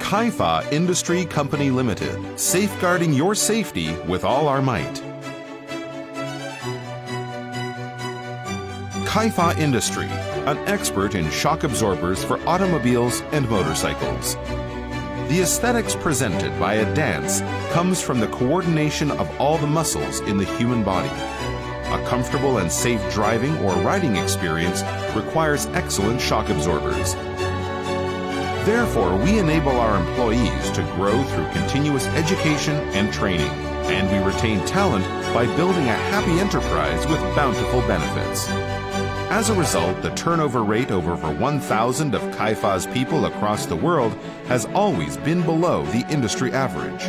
Kaifa Industry Company Limited, safeguarding your safety with all our might. Kaifa Industry, an expert in shock absorbers for automobiles and motorcycles. The aesthetics presented by a dance comes from the coordination of all the muscles in the human body. A comfortable and safe driving or riding experience requires excellent shock absorbers. Therefore, we enable our employees to grow through continuous education and training, and we retain talent by building a happy enterprise with bountiful benefits. As a result, the turnover rate of over 1,000 of Kaifa's people across the world has always been below the industry average.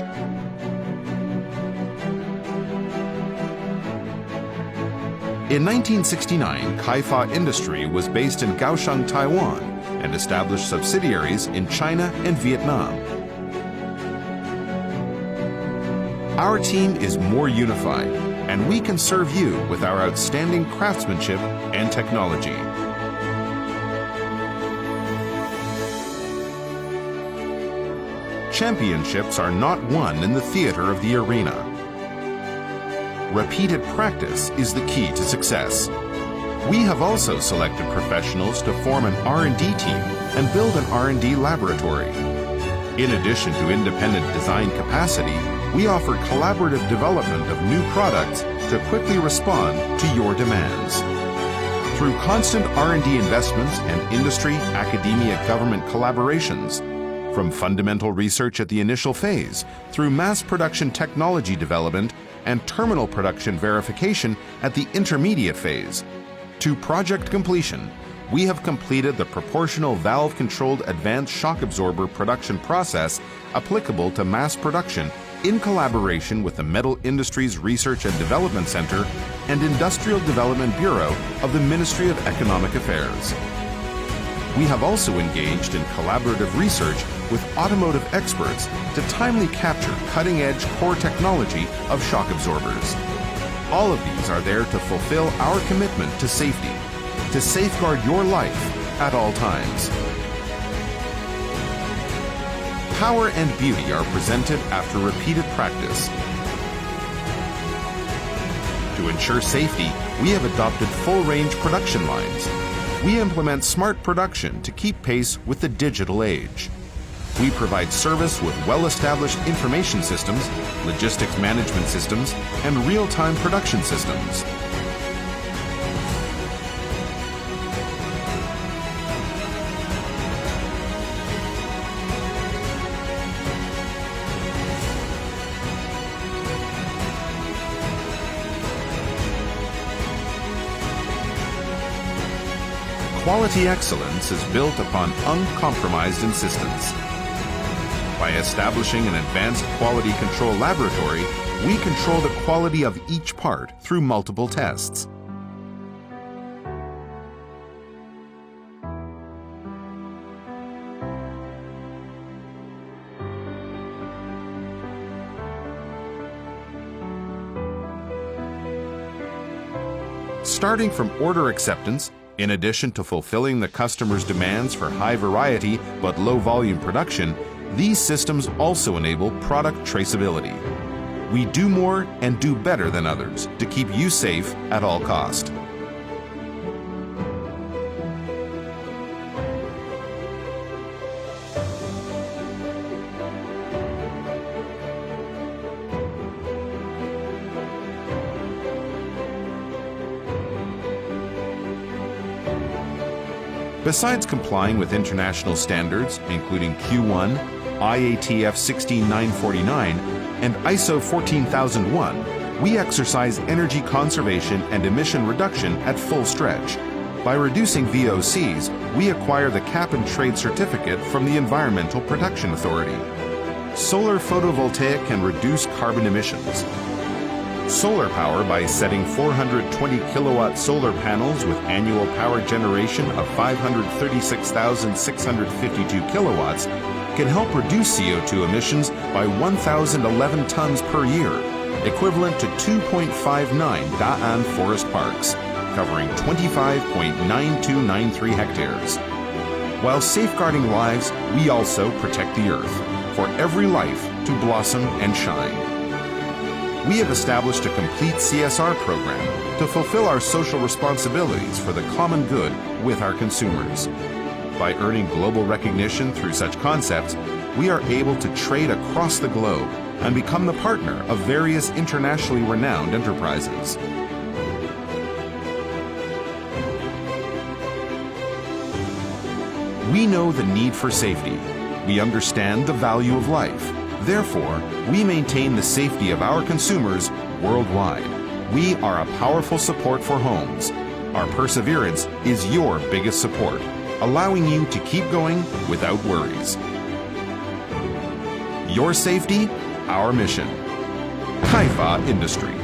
In 1969, Kaifa Industry was based in Guangdong, Taiwan, and established subsidiaries in China and Vietnam. Our team is more unified, and we can serve you with our outstanding craftsmanship and technology. Championships are not won in the theater of the arena. Repeated practice is the key to success. We have also selected professionals to form an R&D team and build an R&D laboratory. In addition to independent design capacity, we offer collaborative development of new products to quickly respond to your demands. Through constant R&D investments and industry, academia, government collaborations, from fundamental research at the initial phase, through mass production technology development and terminal production verification at the intermediate phase, to project completion, we have completed the proportional valve-controlled advanced shock absorber production process applicable to mass production in collaboration with the Metal Industries Research and Development Center and Industrial Development Bureau of the Ministry of Economic Affairs. We have also engaged in collaborative research with automotive experts to timely capture cutting-edge core technology of shock absorbers. All of these are there to fulfill our commitment to safety, to safeguard your life at all times. Power and beauty are presented after repeated practice. To ensure safety, we have adopted full-range production lines. We implement smart production to keep pace with the digital age. We provide service with well-established information systems, logistics management systems, and real-time production systems. Quality excellence is built upon uncompromised insistence. By establishing an advanced quality control laboratory, we control the quality of each part through multiple tests. Starting from order acceptance, in addition to fulfilling the customer's demands for high variety but low volume production, these systems also enable product traceability. We do more and do better than others to keep you safe at all cost. Besides complying with international standards, including Q1, IATF 16949, and ISO 14001, we exercise energy conservation and emission reduction at full stretch. By reducing VOCs, we acquire the Cap and Trade certificate from the Environmental Protection Authority. Solar photovoltaic can reduce carbon emissions. Solar power by setting 420 kilowatt solar panels with annual power generation of 536,652 kilowatts can help reduce CO2 emissions by 1,011 tons per year, equivalent to 2.59 Da'an forest parks, covering 25.9293 hectares. While safeguarding lives, we also protect the earth, for every life to blossom and shine. We have established a complete CSR program to fulfill our social responsibilities for the common good with our consumers. By earning global recognition through such concepts, we are able to trade across the globe and become the partner of various internationally renowned enterprises. We know the need for safety. We understand the value of life. Therefore, we maintain the safety of our consumers worldwide. We are a powerful support for homes. Our perseverance is your biggest support, allowing you to keep going without worries. Your safety, our mission. Kaifa Industry.